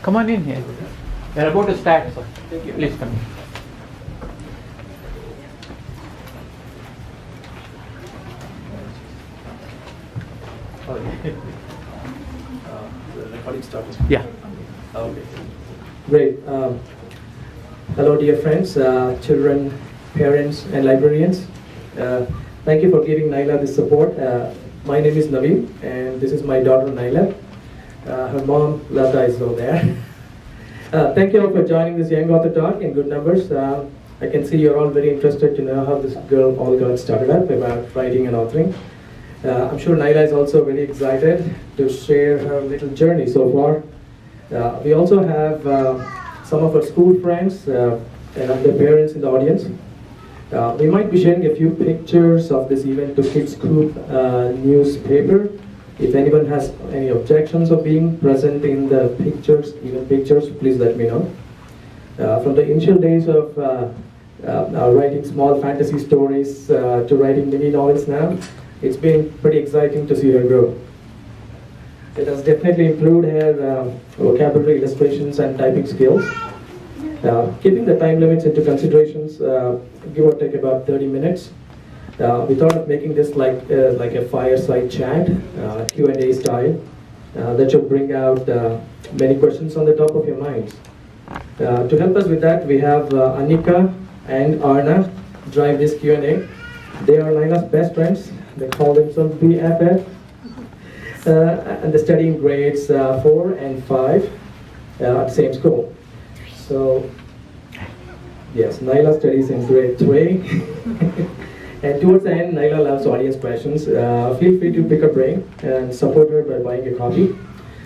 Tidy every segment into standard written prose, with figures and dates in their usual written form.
Come on in here. We're about to start, so please come in. The recording started. Yeah. Okay. Great. Hello, dear friends, children, parents, and librarians. Thank you for giving Nyla this support. My name is Naveen, and this is my daughter Nyla. Her mom, Lata, is over there. Thank you all for joining this Young Author Talk in good numbers. I can see you're all very interested to know how this girl all got started up about writing and authoring. I'm sure Nyla is also very excited to share her little journey so far. We also have some of our school friends and their parents in the audience. We might be sharing a few pictures of this event to Kids Scoop newspaper. If anyone has any objections of being present in the pictures, please let me know. From the initial days of writing small fantasy stories to writing mini novels now, it's been pretty exciting to see her grow. It has definitely improved her vocabulary, illustrations, and typing skills. Keeping the time limits into considerations, give or take about 30 minutes. We thought of making this like a fireside chat, Q&A style, that should bring out many questions on the top of your minds. To help us with that, we have Anika and Arna drive this Q&A. They are Nyla's best friends. They call themselves BFF. And they study in grades 4 and 5 at the same school. So, yes, Nyla studies in grade 3. And towards the end, Nyla loves audience questions. Feel free to pick her brain and support her by buying a copy.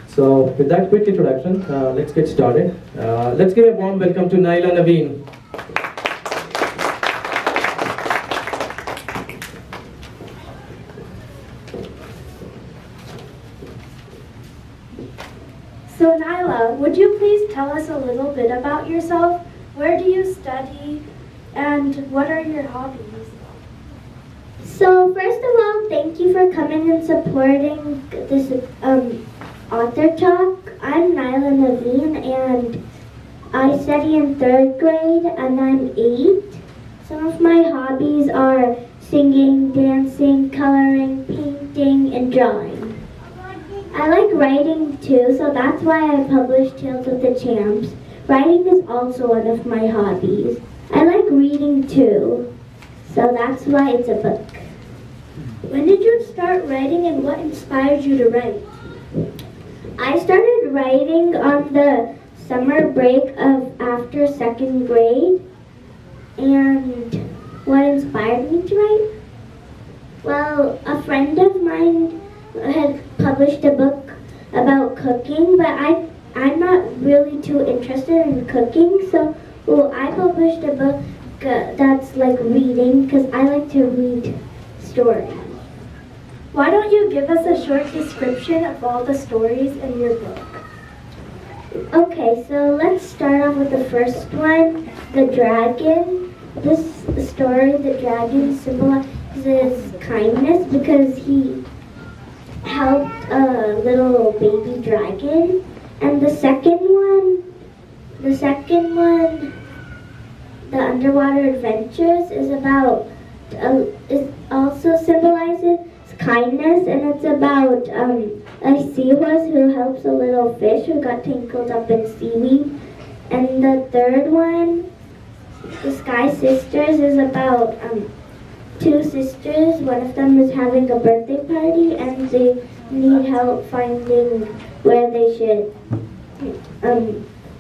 So, with that quick introduction, let's get started. Let's give a warm welcome to Nyla Naveen. So Nyla, would you please tell us a little bit about yourself? Where do you study and what are your hobbies? So first of all, thank you for coming and supporting this author talk. I'm Nyla Naveen and I study in 3rd grade and I'm 8. Some of my hobbies are singing, dancing, coloring, painting, and drawing. I like writing too, so that's why I published Tales of the Champs. Writing is also one of my hobbies. I like reading too, so that's why it's a book. When did you start writing and what inspired you to write? I started writing on the summer break of after 2nd grade, and what inspired me to write? Well, a friend of mine had published a book about cooking, but I'm not really too interested in cooking, so I published a book that's like reading, because I like to read stories. Why don't you give us a short description of all the stories in your book? Okay, so let's start off with the first one, the dragon. This story, the dragon symbolizes kindness because he helped a little baby dragon. And the second one, the underwater adventures, is also symbolizes kindness, and it's about a seahorse who helps a little fish who got tangled up in seaweed. And the third one, the Sky Sisters, is about 2 sisters. One of them is having a birthday party and they need help finding where they should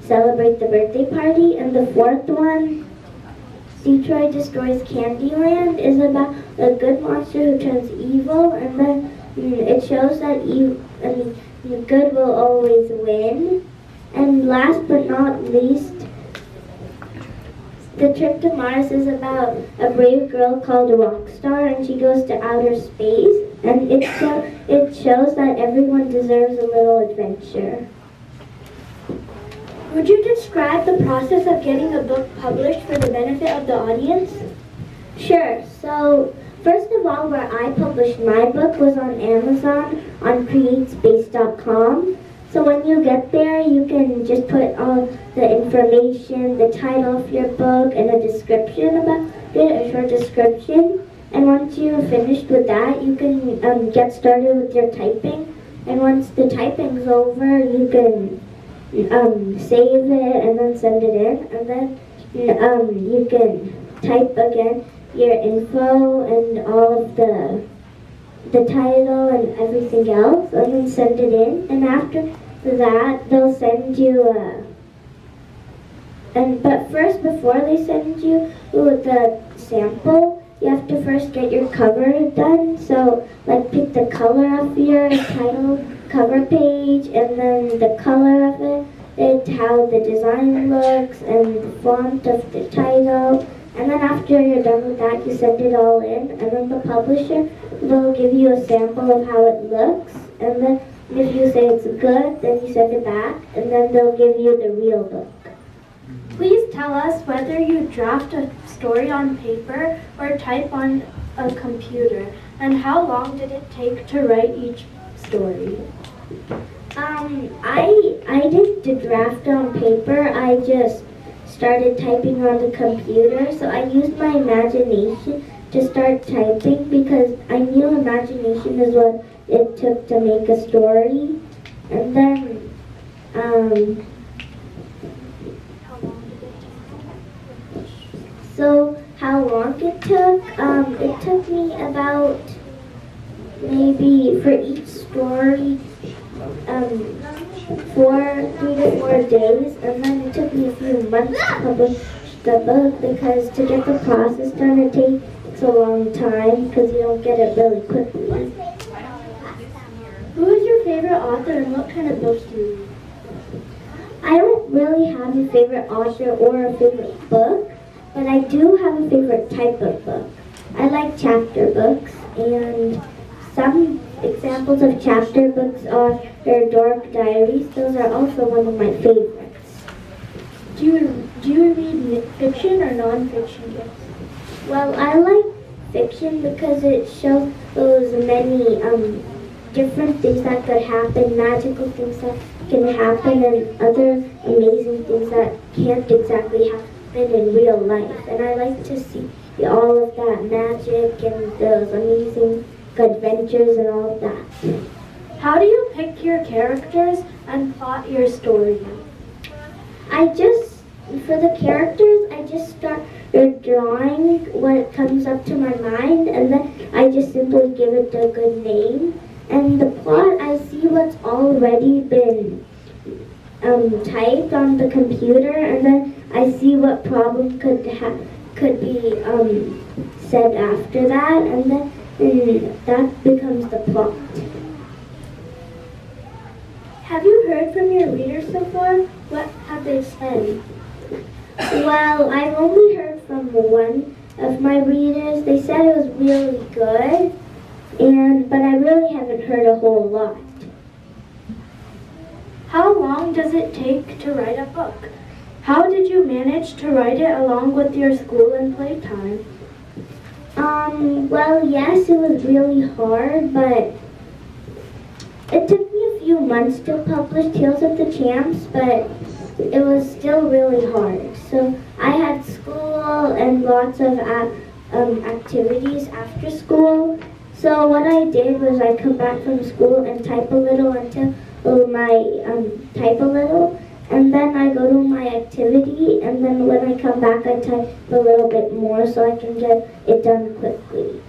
celebrate the birthday party. And the fourth one, Detroit Destroys Candyland, is about a good monster who turns evil, and then it shows that good will always win. And last but not least, The Trip to Mars is about a brave girl called Rockstar, and she goes to outer space, and it shows that everyone deserves a little adventure. Would you describe the process of getting a book published for the benefit of the audience? Sure. So first of all, where I published my book was on Amazon on createspace.com. So when you get there, you can just put all the information, the title of your book, and a description about it, a short description. And once you're finished with that, you can get started with your typing. And once the typing's over, you can save it and then send it in. And then you can type again your info and all of the title and everything else, and then send it in. And after that, they'll send you but first, before they send you the sample, you have to first get your cover done. So, like, pick the color of your title cover page, and then the color of it, how the design looks, and the font of the title. And then after you're done with that, you send it all in, and then the publisher will give you a sample of how it looks. And then if you say it's good, then you send it back, and then they'll give you the real book. Please tell us whether you draft a story on paper or type on a computer, and how long did it take to write each story? I didn't draft on paper. I just started typing on the computer. So I used my imagination to start typing because I knew imagination is what it took to make a story. And then, so how long it took me about, maybe for each story, 3 to 4 days, and then it took me a few months to publish the book because to get the process done it takes a long time because you don't get it really quickly. Who is your favorite author and what kind of books do you read? I don't really have a favorite author or a favorite book, but I do have a favorite type of book. I like chapter books, and some examples of chapter books are Dark Diaries. Those are also one of my favorites. Do you read fiction or non-fiction books? Well, I like fiction because it shows those many different things that could happen, magical things that can happen, and other amazing things that can't exactly happen in real life. And I like to see all of that magic and those amazing adventures and all of that. How do you pick your characters and plot your story? For the characters, I just start drawing what comes up to my mind, and then I just simply give it a good name. And the plot, I see what's already been typed on the computer, and then I see what problem could be said after that, and then that becomes the plot. Have you heard from your readers so far? What have they said? Well, I've only heard from one of my readers. They said it was really good, but I really haven't heard a whole lot. How long does it take to write a book? How did you manage to write it along with your school and playtime? Well, yes, it was really hard, but it took me a few months to publish Tales of the Champs, but it was still really hard. So I had school and lots of activities after school. So what I did was I come back from school and type a little until type a little, and then I go to my activity, and then when I come back I type a little bit more so I can get it done quickly.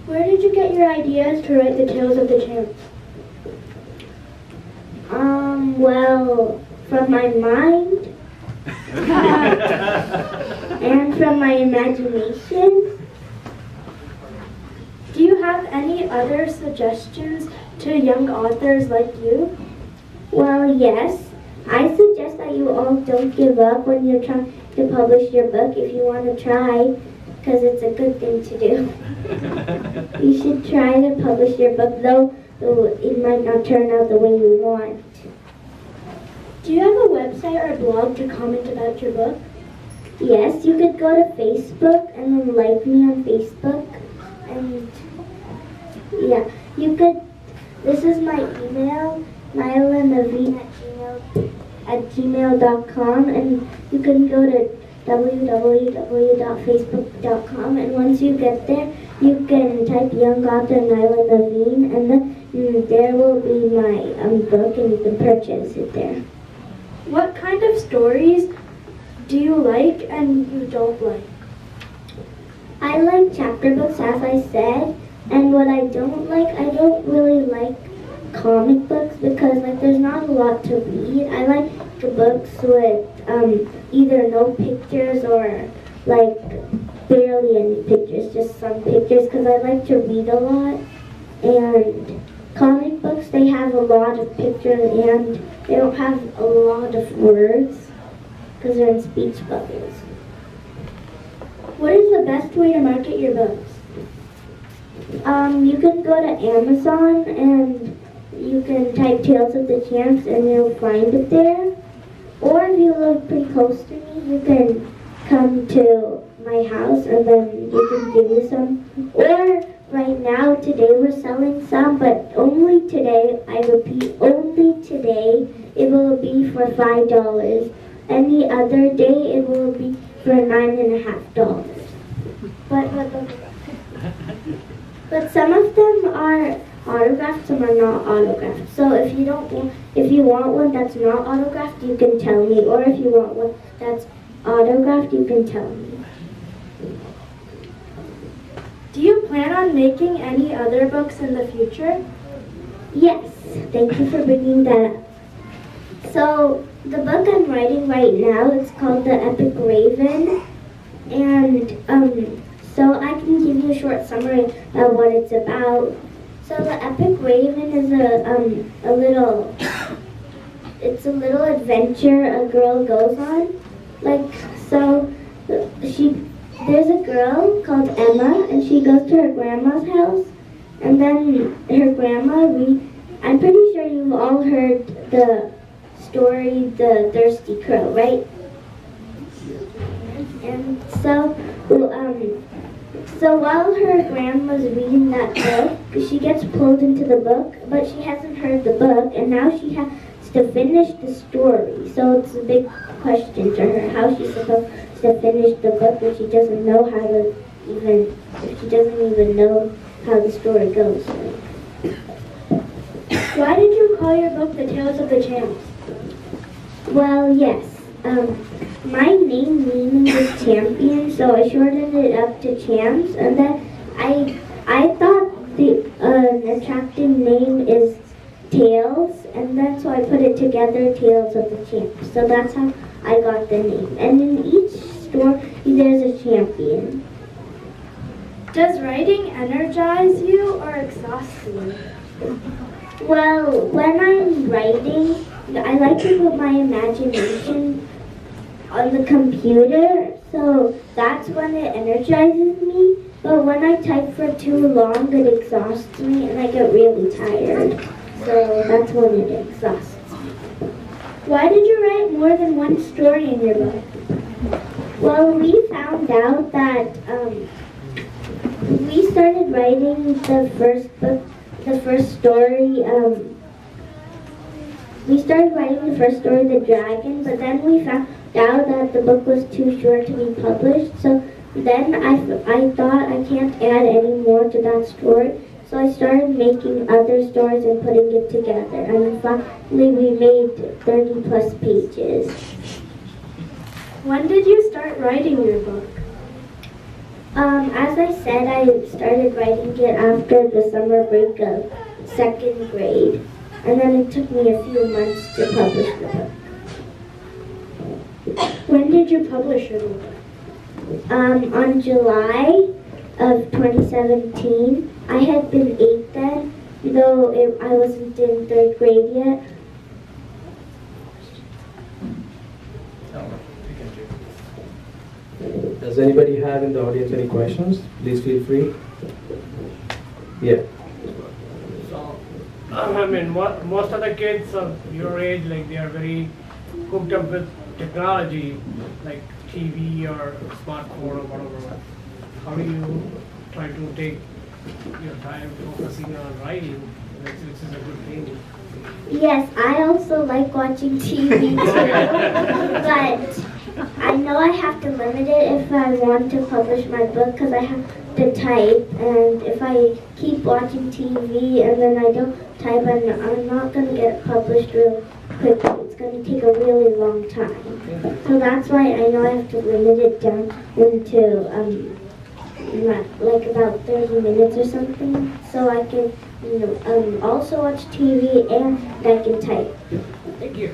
Where did you get your ideas to write the Tales of the Champs? Well, from my mind and from my imagination. Do you have any other suggestions to young authors like you? Well, yes. I suggest that you all don't give up when you're trying to publish your book if you want to try, because it's a good thing to do. You should try to publish your book, though it might not turn out the way you want. Do you have a website or blog to comment about your book? Yes, you could go to Facebook and then like me on Facebook. And yeah, you could, this is my email, nylanaveen@gmail.com, and you can go to www.facebook.com, and once you get there, you can type Young Author Nyla Naveen, and then there will be my book, and you can purchase it there. What kind of stories do you like and you don't like? I like chapter books, as I said, and what I don't really like comic books because there's not a lot to read. I like the books with either no pictures or barely any pictures, just some pictures, because I like to read a lot. And comic books, they have a lot of pictures and they don't have a lot of words because they're in speech bubbles. What is the best way to market your books? You can go to Amazon and you can type Tales of the Champs and you'll find it there. Or if you live pretty close to me, you can come to my house and then you can give me some. Or right now, today we're selling some, but only today, I repeat, only today, it will be for $5. Any other day, it will be for $9.50. But some of them are autographed, some are not autographed. So if you want one that's not autographed, you can tell me. Or if you want one that's autographed, you can tell me. Do you plan on making any other books in the future? Yes, thank you for bringing that up. So the book I'm writing right now, it's called The Epic Raven. And so I can give you a short summary of what it's about. So The Epic Raven is a little adventure a girl goes on. There's a girl called Emma, and she goes to her grandma's house, and then her grandma I'm pretty sure you've all heard the story, The Thirsty Crow, right? And so while her grandma's reading that book, she gets pulled into the book, but she hasn't heard the book, and now she has to finish the story. So it's a big question to her how she's supposed to finish the book if she doesn't know how the story goes. Why did you call your book The Tales of the Champs? Well, yes. My name meaning is champion, so I shortened it up to Champs, and then I thought an attractive name is Tales, and then so I put it together, Tales of the Champs. So that's how I got the name. And in each story, there's a champion. Does writing energize you or exhaust you? Well, when I'm writing, I like to put my imagination on the computer, so that's when it energizes me. But when I type for too long, it exhausts me and I get really tired. So that's when it exhausts me. Why did you write more than one story in your book? Well, we found out that we started writing the first story, The Dragon, but then we found out that the book was too short to be published, so then I thought I can't add any more to that story, so I started making other stories and putting it together, and finally we made 30 plus pages. When did you start writing your book? As I said, I started writing it after the summer break of 2nd grade, and then it took me a few months to publish the book. When did you publish your book? On July of 2017. I had been 8 then, though I wasn't in 3rd grade yet. Does anybody have in the audience any questions? Please feel free. Yeah. So, I mean, most of the kids of your age, they are very hooked up with technology, like TV or smartphone or whatever. How do you try to take your time focusing on writing, which is a good thing? Yes, I also like watching TV too, but I know I have to limit it if I want to publish my book because I have to type, and if I keep watching TV and then I don't type, I'm not going to get it published real quickly. It's going to take a really long time. So that's why I know I have to limit it down into like about 30 minutes or something, so I can also watch TV and I can type. Thank you.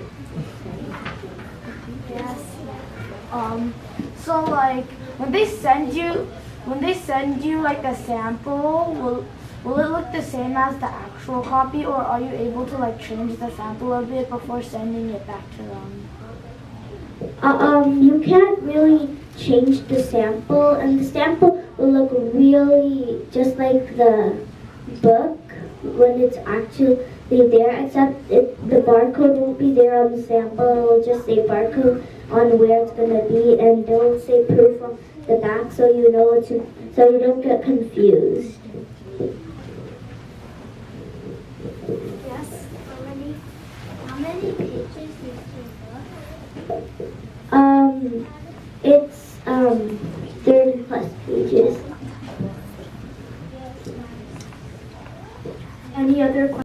Yes. So like when they send you like a sample, will it look the same as the actual copy, or are you able to like change the sample a bit before sending it back to them? You can't really change the sample, and the sample will look really just like the book when it's actually there, except the barcode won't be there on the sample. It will just say barcode on where it's going to be, and it will say proof on the back, so you know so you don't get confused. Yes. How many pages is your book? It's 30 plus pages. Any other questions?